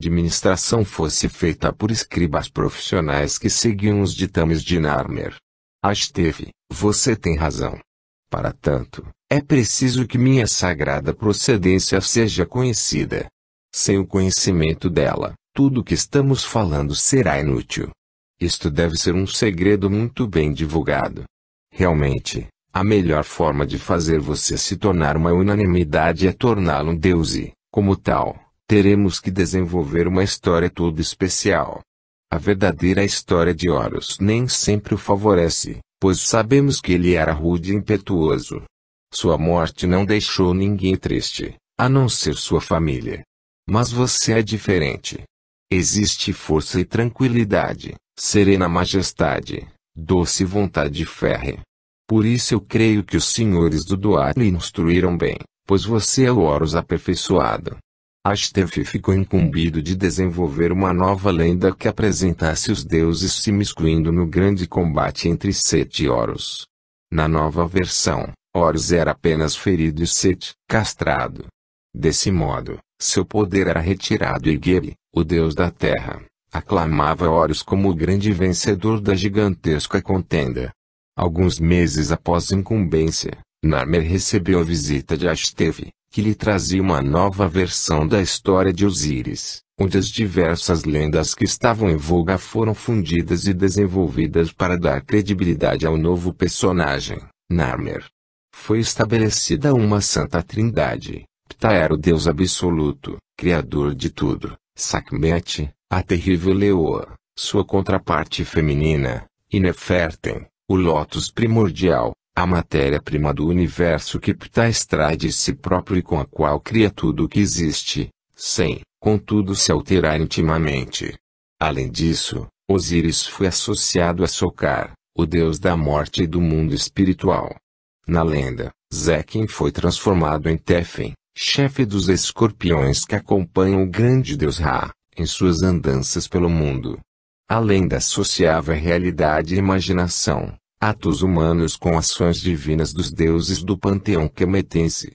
administração fosse feita por escribas profissionais que seguiam os ditames de Narmer. Ashteve, você tem razão. Para tanto, é preciso que minha sagrada procedência seja conhecida. Sem o conhecimento dela, tudo o que estamos falando será inútil. Isto deve ser um segredo muito bem divulgado. Realmente, a melhor forma de fazer você se tornar uma unanimidade é torná-lo um deus e, como tal, teremos que desenvolver uma história toda especial. A verdadeira história de Horus nem sempre o favorece, pois sabemos que ele era rude e impetuoso. Sua morte não deixou ninguém triste, a não ser sua família. Mas você é diferente. Existe força e tranquilidade, serena majestade, doce vontade férrea. Por isso eu creio que os senhores do Duat lhe instruíram bem, pois você é o Horus aperfeiçoado. Ashteve ficou incumbido de desenvolver uma nova lenda que apresentasse os deuses se miscuindo no grande combate entre Set e Horus. Na nova versão, Horus era apenas ferido e Set, castrado. Desse modo, seu poder era retirado e Gebi, o deus da terra, aclamava Horus como o grande vencedor da gigantesca contenda. Alguns meses após a incumbência, Narmer recebeu a visita de Ashteve, que lhe trazia uma nova versão da história de Osíris, onde as diversas lendas que estavam em voga foram fundidas e desenvolvidas para dar credibilidade ao novo personagem, Narmer. Foi estabelecida uma santa trindade. Ptah era o Deus absoluto, criador de tudo, Sekhmet, a terrível leoa, sua contraparte feminina, e Nefertem, o lótus primordial, a matéria-prima do universo que Ptah extrai de si próprio e com a qual cria tudo o que existe, sem, contudo, se alterar intimamente. Além disso, Osíris foi associado a Sokar, o deus da morte e do mundo espiritual. Na lenda, Zekin foi transformado em Tephen, chefe dos escorpiões que acompanham o grande deus Ra, em suas andanças pelo mundo. A lenda associava a realidade e imaginação, atos humanos com ações divinas dos deuses do panteão quemetense.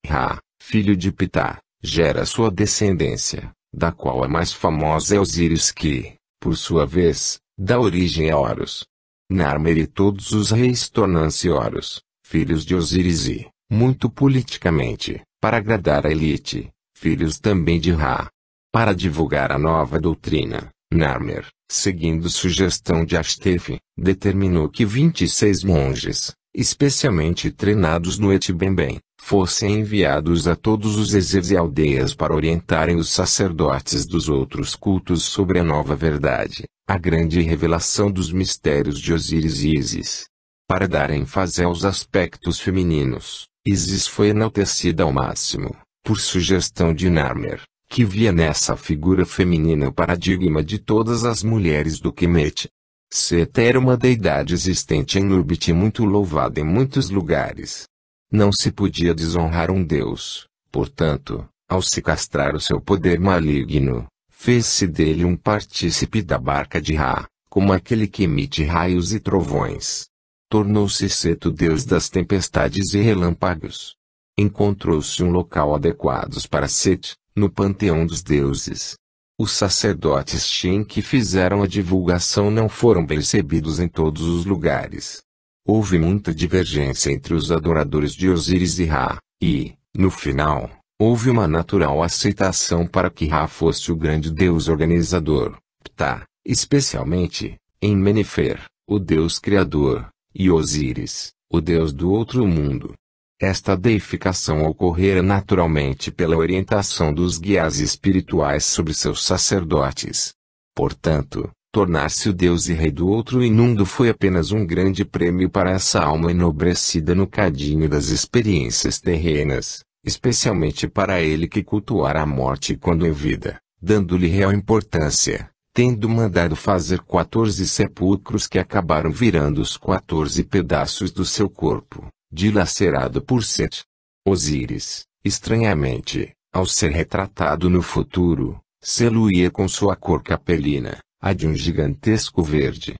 Ra, filho de Ptah, gera sua descendência, da qual a mais famosa é Osíris que, por sua vez, dá origem a Horus. Narmer e todos os reis tornam-se Horus, filhos de Osíris e, muito politicamente, para agradar a elite, filhos também de Ra. Para divulgar a nova doutrina, Narmer, seguindo sugestão de Ashteve, determinou que 26 monges, especialmente treinados no Etibemben, fossem enviados a todos os exércitos e aldeias para orientarem os sacerdotes dos outros cultos sobre a nova verdade, a grande revelação dos mistérios de Osíris e Ísis. Para dar ênfase aos aspectos femininos, Ísis foi enaltecida ao máximo, por sugestão de Narmer, que via nessa figura feminina o paradigma de todas as mulheres do Kemet. Set era uma deidade existente em Urbit e muito louvada em muitos lugares. Não se podia desonrar um deus, portanto, ao se castrar o seu poder maligno, fez-se dele um partícipe da barca de Ra, como aquele que emite raios e trovões. Tornou-se Set o deus das tempestades e relâmpagos. Encontrou-se um local adequado para Set, no panteão dos deuses. Os sacerdotes Shin que fizeram a divulgação não foram bem recebidos em todos os lugares. Houve muita divergência entre os adoradores de Osíris e Ra, e, no final, houve uma natural aceitação para que Ra fosse o grande deus organizador, Ptah, especialmente, em Menefer, o deus criador, e Osíris, o deus do outro mundo. Esta deificação ocorrera naturalmente pela orientação dos guias espirituais sobre seus sacerdotes. Portanto, tornar-se o deus e rei do outro imundo foi apenas um grande prêmio para essa alma enobrecida no cadinho das experiências terrenas, especialmente para ele que cultuara a morte quando em vida, dando-lhe real importância, tendo mandado fazer 14 sepulcros que acabaram virando os 14 pedaços do seu corpo, dilacerado por Set. Osíris, estranhamente, ao ser retratado no futuro, se-lo-ia com sua cor capelina, a de um gigantesco verde.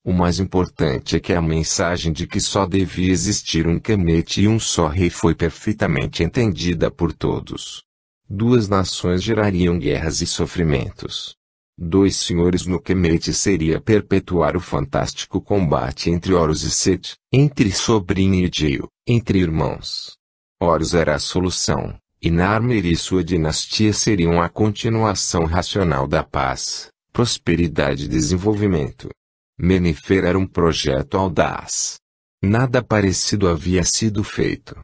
O mais importante é que a mensagem de que só devia existir um Kemet e um só rei foi perfeitamente entendida por todos. Duas nações gerariam guerras e sofrimentos. Dois senhores no Kemet seria perpetuar o fantástico combate entre Horus e Set, entre sobrinho e tio, entre irmãos. Horus era a solução, e Narmer e sua dinastia seriam a continuação racional da paz, prosperidade e desenvolvimento. Menefer era um projeto audaz. Nada parecido havia sido feito.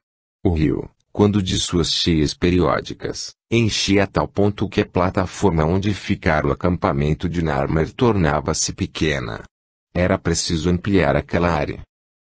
O rio, quando de suas cheias periódicas, enchia a tal ponto que a plataforma onde ficara o acampamento de Narmer tornava-se pequena. Era preciso ampliar aquela área.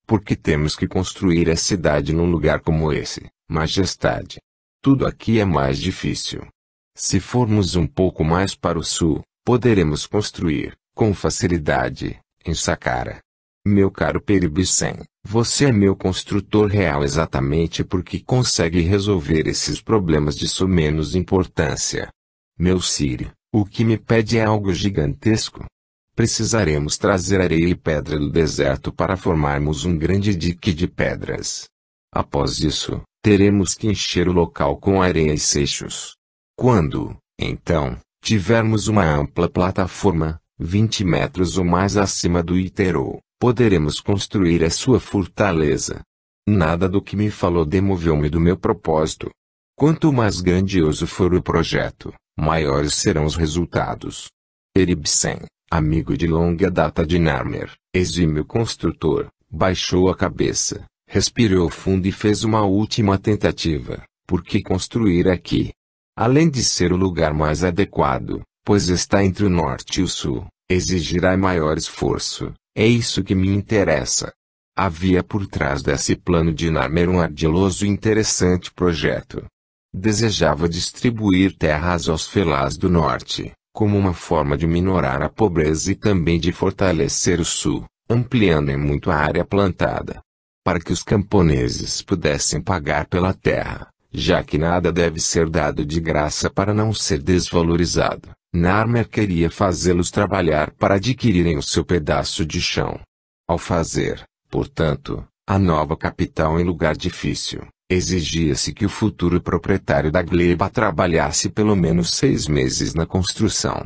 Porque temos que construir a cidade num lugar como esse, majestade? Tudo aqui é mais difícil. Se formos um pouco mais para o sul, poderemos construir, com facilidade, em Saqqara. Meu caro Peribsen, você é meu construtor real exatamente porque consegue resolver esses problemas de menos importância. Meu Siri, o que me pede é algo gigantesco. Precisaremos trazer areia e pedra do deserto para formarmos um grande dique de pedras. Após isso, teremos que encher o local com areia e seixos. Quando, então, tivermos uma ampla plataforma, 20 metros ou mais acima do Iterou, poderemos construir a sua fortaleza. Nada do que me falou demoveu-me do meu propósito. Quanto mais grandioso for o projeto, maiores serão os resultados. Peribsen, amigo de longa data de Narmer, exímio construtor, baixou a cabeça, respirou fundo e fez uma última tentativa. Por que construir aqui? Além de ser o lugar mais adequado, pois está entre o norte e o sul, exigirá maior esforço. É isso que me interessa. Havia por trás desse plano de Narmer um ardiloso e interessante projeto. Desejava distribuir terras aos felás do norte, como uma forma de minorar a pobreza e também de fortalecer o sul, ampliando em muito a área plantada. Para que os camponeses pudessem pagar pela terra, já que nada deve ser dado de graça para não ser desvalorizado. Narmer queria fazê-los trabalhar para adquirirem o seu pedaço de chão. Ao fazer, portanto, a nova capital em lugar difícil, exigia-se que o futuro proprietário da gleba trabalhasse pelo menos 6 meses na construção.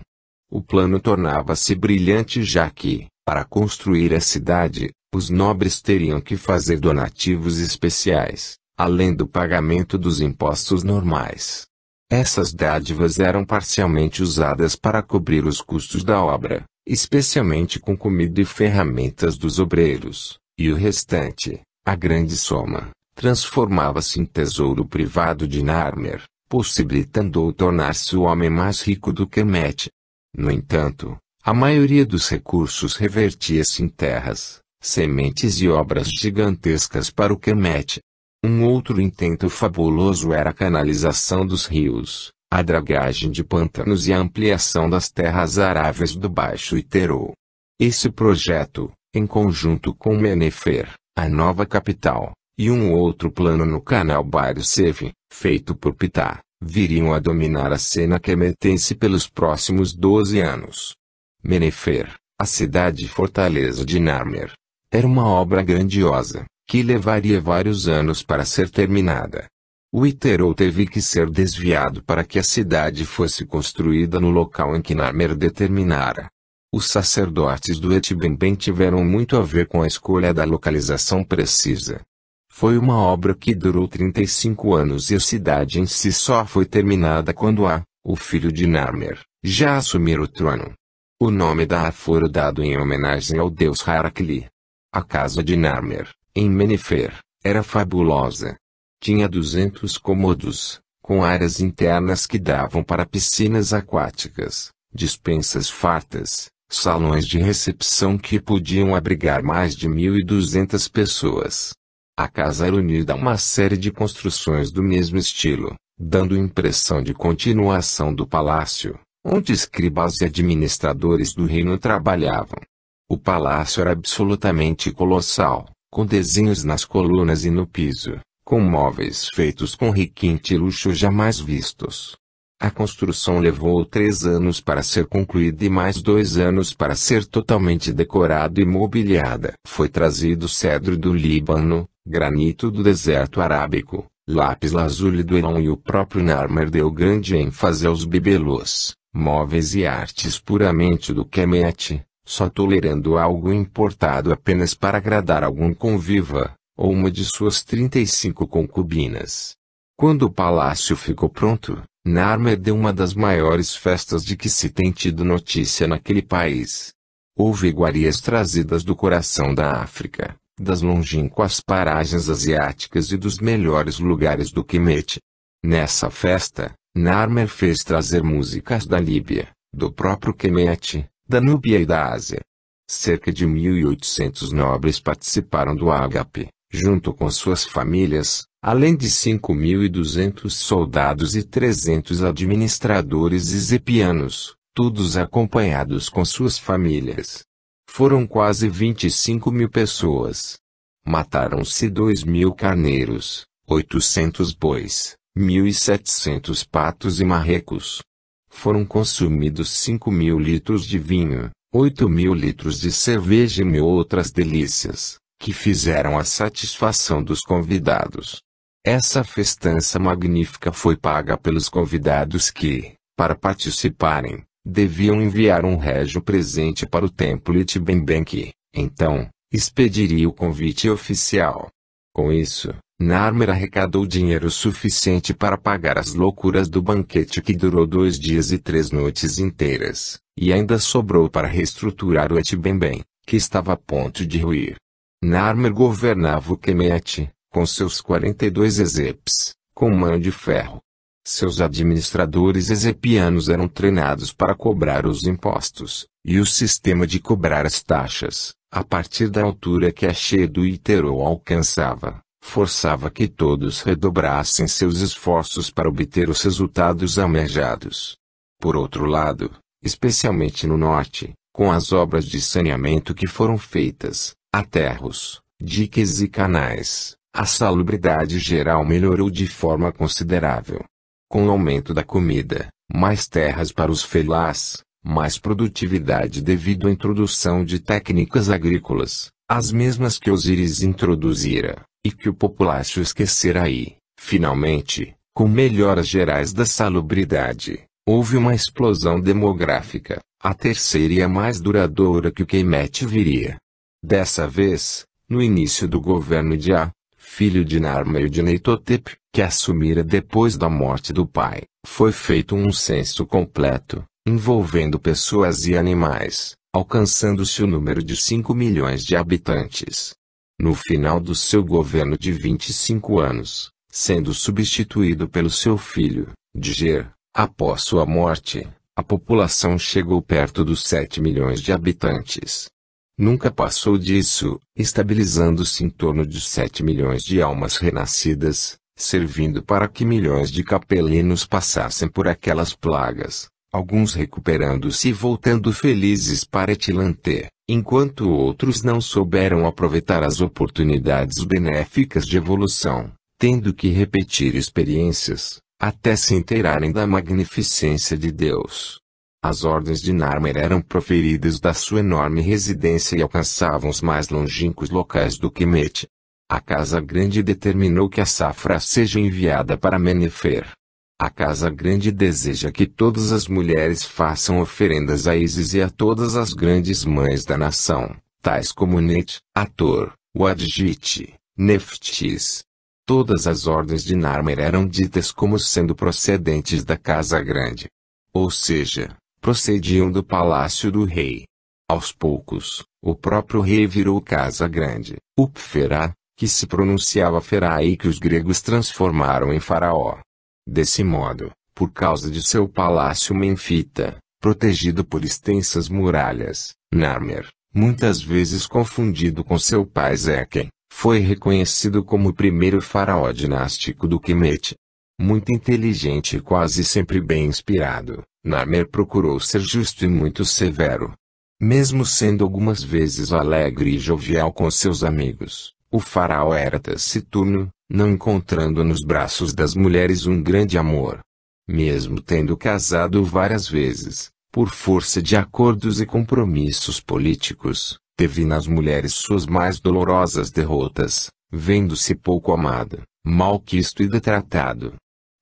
O plano tornava-se brilhante já que, para construir a cidade, os nobres teriam que fazer donativos especiais, além do pagamento dos impostos normais. Essas dádivas eram parcialmente usadas para cobrir os custos da obra, especialmente com comida e ferramentas dos obreiros, e o restante, a grande soma, transformava-se em tesouro privado de Narmer, possibilitando-o tornar-se o homem mais rico do Kemet. No entanto, a maioria dos recursos revertia-se em terras, sementes e obras gigantescas para o Kemet. Um outro intento fabuloso era a canalização dos rios, a dragagem de pântanos e a ampliação das terras aráveis do Baixo Iterou. Esse projeto, em conjunto com Menefer, a nova capital, e um outro plano no canal Bair Sevi, feito por Ptah, viriam a dominar a cena quemetense pelos próximos 12 anos. Menefer, a cidade fortaleza de Narmer, era uma obra grandiosa, que levaria vários anos para ser terminada. O Iterou teve que ser desviado para que a cidade fosse construída no local em que Narmer determinara. Os sacerdotes do Etbemben tiveram muito a ver com a escolha da localização precisa. Foi uma obra que durou 35 anos e a cidade em si só foi terminada quando o filho de Narmer, já assumir o trono. O nome da fora dado em homenagem ao deus Harakli. A casa de Narmer, em Menefer, era fabulosa. Tinha 200 cômodos, com áreas internas que davam para piscinas aquáticas, despensas fartas, salões de recepção que podiam abrigar mais de 1.200 pessoas. A casa era unida a uma série de construções do mesmo estilo, dando impressão de continuação do palácio, onde escribas e administradores do reino trabalhavam. O palácio era absolutamente colossal, com desenhos nas colunas e no piso, com móveis feitos com requinte e luxo jamais vistos. A construção levou 3 anos para ser concluída e mais 2 anos para ser totalmente decorado e mobiliada. Foi trazido cedro do Líbano, granito do deserto arábico, lápis lazuli do Elon e o próprio Narmer deu grande ênfase aos bibelôs, móveis e artes puramente do Kemet, só tolerando algo importado apenas para agradar algum conviva, ou uma de suas 35 concubinas. Quando o palácio ficou pronto, Narmer deu uma das maiores festas de que se tem tido notícia naquele país. Houve iguarias trazidas do coração da África, das longínquas paragens asiáticas e dos melhores lugares do Kemet. Nessa festa, Narmer fez trazer músicas da Líbia, do próprio Kemet, da Núbia e da Ásia. Cerca de 1.800 nobres participaram do ágape, junto com suas famílias, além de 5.200 soldados e 300 administradores ezepianos, todos acompanhados com suas famílias. Foram quase 25.000 pessoas. Mataram-se 2.000 carneiros, 800 bois, 1.700 patos e marrecos. Foram consumidos 5.000 litros de vinho, 8.000 litros de cerveja e 1.000 outras delícias, que fizeram a satisfação dos convidados. Essa festança magnífica foi paga pelos convidados que, para participarem, deviam enviar um régio presente para o templo Itibemben que, então, expediria o convite oficial. Com isso, Narmer arrecadou dinheiro suficiente para pagar as loucuras do banquete que durou 2 dias e 3 noites inteiras, e ainda sobrou para reestruturar o Itibemben, que estava a ponto de ruir. Narmer governava o Kemet, com seus 42 ezeps, com mão de ferro. Seus administradores ezepianos eram treinados para cobrar os impostos, e o sistema de cobrar as taxas, a partir da altura que a She do Iterou alcançava, forçava que todos redobrassem seus esforços para obter os resultados almejados. Por outro lado, especialmente no norte, com as obras de saneamento que foram feitas, aterros, diques e canais, a salubridade geral melhorou de forma considerável. Com o aumento da comida, mais terras para os felás, mais produtividade devido à introdução de técnicas agrícolas, as mesmas que Osíris introduzira, e que o populácio esquecera aí. Finalmente, com melhoras gerais da salubridade, houve uma explosão demográfica, a terceira e a mais duradoura que o Kemet viria. Dessa vez, no início do governo de A, filho de Narmer de Neitotep, que assumira depois da morte do pai, foi feito um censo completo, envolvendo pessoas e animais, alcançando-se o número de 5 milhões de habitantes. No final do seu governo de 25 anos, sendo substituído pelo seu filho, Djer, após sua morte, a população chegou perto dos 7 milhões de habitantes. Nunca passou disso, estabilizando-se em torno de 7 milhões de almas renascidas, servindo para que milhões de capelinos passassem por aquelas plagas, alguns recuperando-se e voltando felizes para Etilante, enquanto outros não souberam aproveitar as oportunidades benéficas de evolução, tendo que repetir experiências, até se inteirarem da magnificência de Deus. As ordens de Narmer eram proferidas da sua enorme residência e alcançavam os mais longínquos locais do Kemet. A Casa Grande determinou que a safra seja enviada para Menefer. A Casa Grande deseja que todas as mulheres façam oferendas a Ísis e a todas as grandes mães da nação, tais como Net, Ator, Wadjit, Neftis. Todas as ordens de Narmer eram ditas como sendo procedentes da Casa Grande. Ou seja, procediam do palácio do rei. Aos poucos, o próprio rei virou Casa Grande, Upferá, que se pronunciava Ferá e que os gregos transformaram em Faraó. Desse modo, por causa de seu palácio menfita, protegido por extensas muralhas, Narmer, muitas vezes confundido com seu pai Zeqen, foi reconhecido como o primeiro faraó dinástico do Kemet. Muito inteligente e quase sempre bem inspirado, Narmer procurou ser justo e muito severo. Mesmo sendo algumas vezes alegre e jovial com seus amigos, o faraó era taciturno, não encontrando nos braços das mulheres um grande amor. Mesmo tendo casado várias vezes, por força de acordos e compromissos políticos, teve nas mulheres suas mais dolorosas derrotas, vendo-se pouco amado, malquisto e detratado.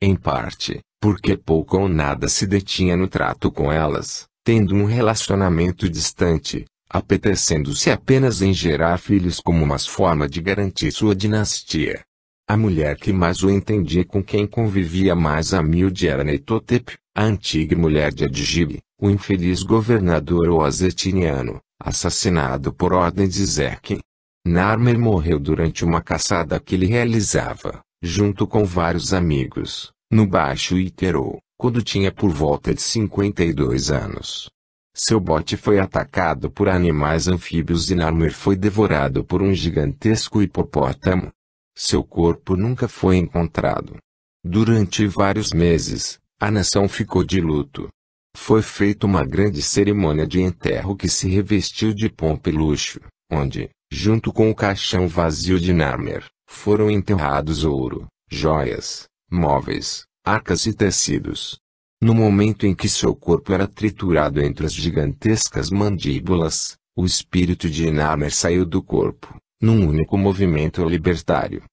Em parte, porque pouco ou nada se detinha no trato com elas, tendo um relacionamento distante, apetecendo-se apenas em gerar filhos como uma forma de garantir sua dinastia. A mulher que mais o entendia e com quem convivia mais a miúde era Neitotep, a antiga mulher de Adjib, o infeliz governador oazetiniano, assassinado por ordem de Zerk. Narmer morreu durante uma caçada que ele realizava, junto com vários amigos, no Baixo Iterou, quando tinha por volta de 52 anos. Seu bote foi atacado por animais anfíbios e Narmer foi devorado por um gigantesco hipopótamo. Seu corpo nunca foi encontrado. Durante vários meses, a nação ficou de luto. Foi feita uma grande cerimônia de enterro que se revestiu de pompa e luxo, onde, junto com o caixão vazio de Narmer, foram enterrados ouro, joias, móveis, arcas e tecidos. No momento em que seu corpo era triturado entre as gigantescas mandíbulas, o espírito de Narmer saiu do corpo, num único movimento libertário.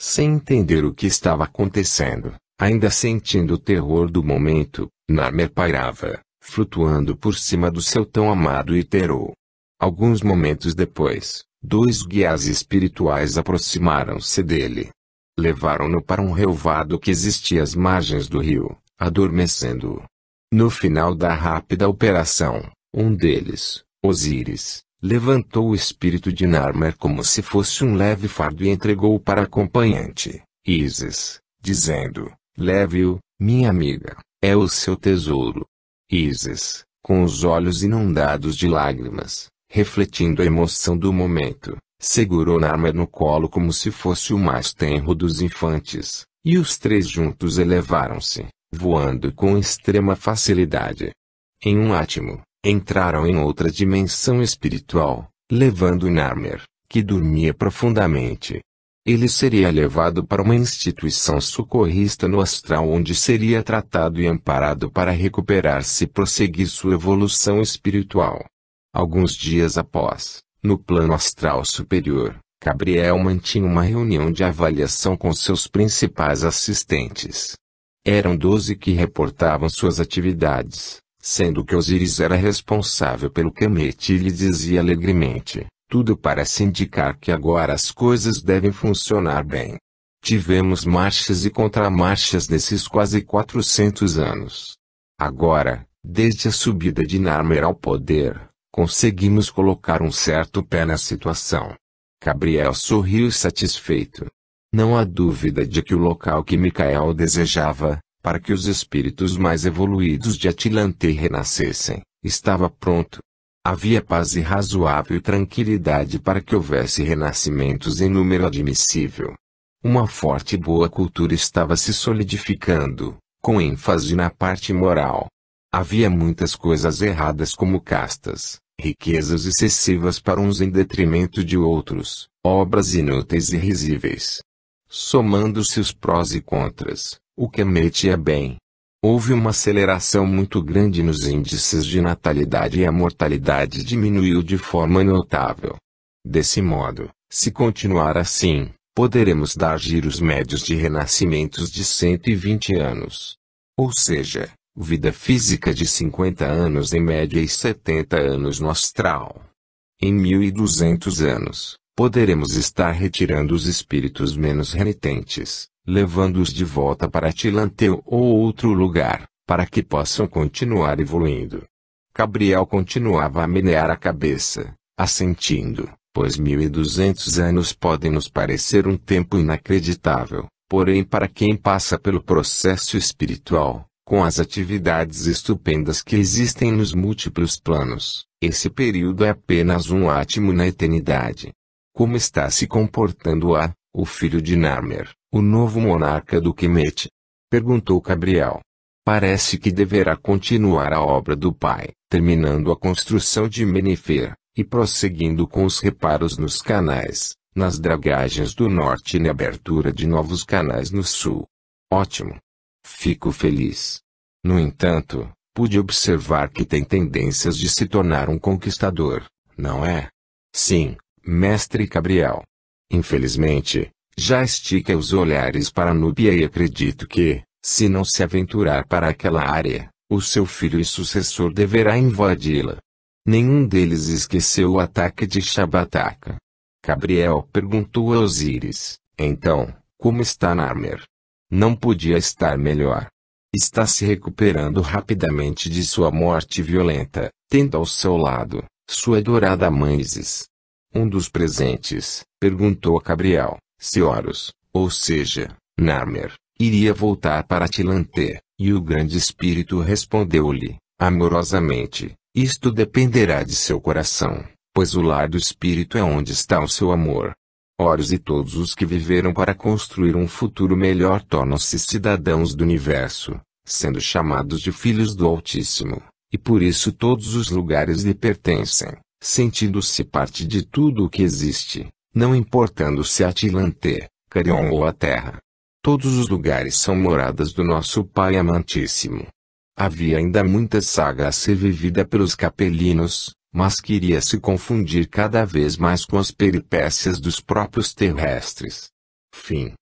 Sem entender o que estava acontecendo, ainda sentindo o terror do momento, Narmer pairava, flutuando por cima do seu tão amado Iterou. Alguns momentos depois, dois guias espirituais aproximaram-se dele. Levaram-no para um relvado que existia às margens do rio, adormecendo-o. No final da rápida operação, um deles, Osíris, levantou o espírito de Narmer como se fosse um leve fardo e entregou-o para a acompanhante, Ísis, dizendo: leve-o, minha amiga, é o seu tesouro. Ísis, com os olhos inundados de lágrimas, refletindo a emoção do momento, segurou Narmer no colo como se fosse o mais tenro dos infantes, e os três juntos elevaram-se, voando com extrema facilidade. Em um átimo, entraram em outra dimensão espiritual, levando Narmer, que dormia profundamente. Ele seria levado para uma instituição socorrista no astral onde seria tratado e amparado para recuperar-se e prosseguir sua evolução espiritual. Alguns dias após, no plano astral superior, Gabriel mantinha uma reunião de avaliação com seus principais assistentes. Eram 12 que reportavam suas atividades, sendo que Osíris era responsável pelo Kemet e lhe dizia alegremente: tudo parece indicar que agora as coisas devem funcionar bem. Tivemos marchas e contramarchas nesses quase 400 anos. Agora, desde a subida de Narmer ao poder, conseguimos colocar um certo pé na situação. Gabriel sorriu satisfeito. Não há dúvida de que o local que Micael desejava, para que os espíritos mais evoluídos de Atlante renascessem, estava pronto. Havia paz e razoável tranquilidade para que houvesse renascimentos em número admissível. Uma forte e boa cultura estava se solidificando, com ênfase na parte moral. Havia muitas coisas erradas como castas, riquezas excessivas para uns em detrimento de outros, obras inúteis e risíveis. Somando-se os prós e contras, o que metia bem. Houve uma aceleração muito grande nos índices de natalidade e a mortalidade diminuiu de forma notável. Desse modo, se continuar assim, poderemos dar giros médios de renascimentos de 120 anos. Ou seja, vida física de 50 anos em média e 70 anos no astral. Em 1200 anos, poderemos estar retirando os espíritos menos renitentes, levando-os de volta para Atlante ou outro lugar, para que possam continuar evoluindo. Gabriel continuava a menear a cabeça, assentindo, pois 1200 anos podem nos parecer um tempo inacreditável, porém para quem passa pelo processo espiritual, com as atividades estupendas que existem nos múltiplos planos, esse período é apenas um átimo na eternidade. Como está se comportando o filho de Narmer, o novo monarca do Kemet? Perguntou Gabriel. Parece que deverá continuar a obra do pai, terminando a construção de Menifer, e prosseguindo com os reparos nos canais, nas dragagens do norte e na abertura de novos canais no sul. Ótimo. Fico feliz. No entanto, pude observar que tem tendências de se tornar um conquistador, não é? Sim, mestre Gabriel. Infelizmente, Já estica os olhares para Núbia e acredito que, se não se aventurar para aquela área, o seu filho e sucessor deverá invadi-la. Nenhum deles esqueceu o ataque de Shabbataka. Gabriel perguntou a Osíris, então, como está Narmer? Não podia estar melhor. Está se recuperando rapidamente de sua morte violenta, tendo ao seu lado, sua adorada mãe Isis. Um dos presentes, perguntou a Gabriel, se Horus, ou seja, Narmer, iria voltar para Atlante, e o grande espírito respondeu-lhe, amorosamente, isto dependerá de seu coração, pois o lar do espírito é onde está o seu amor. Horus e todos os que viveram para construir um futuro melhor tornam-se cidadãos do universo, sendo chamados de filhos do Altíssimo, e por isso todos os lugares lhe pertencem, sentindo-se parte de tudo o que existe, não importando se Atlante, Carion ou a Terra. Todos os lugares são moradas do nosso Pai amantíssimo. Havia ainda muita saga a ser vivida pelos capelinos, mas queria se confundir cada vez mais com as peripécias dos próprios terrestres. Fim.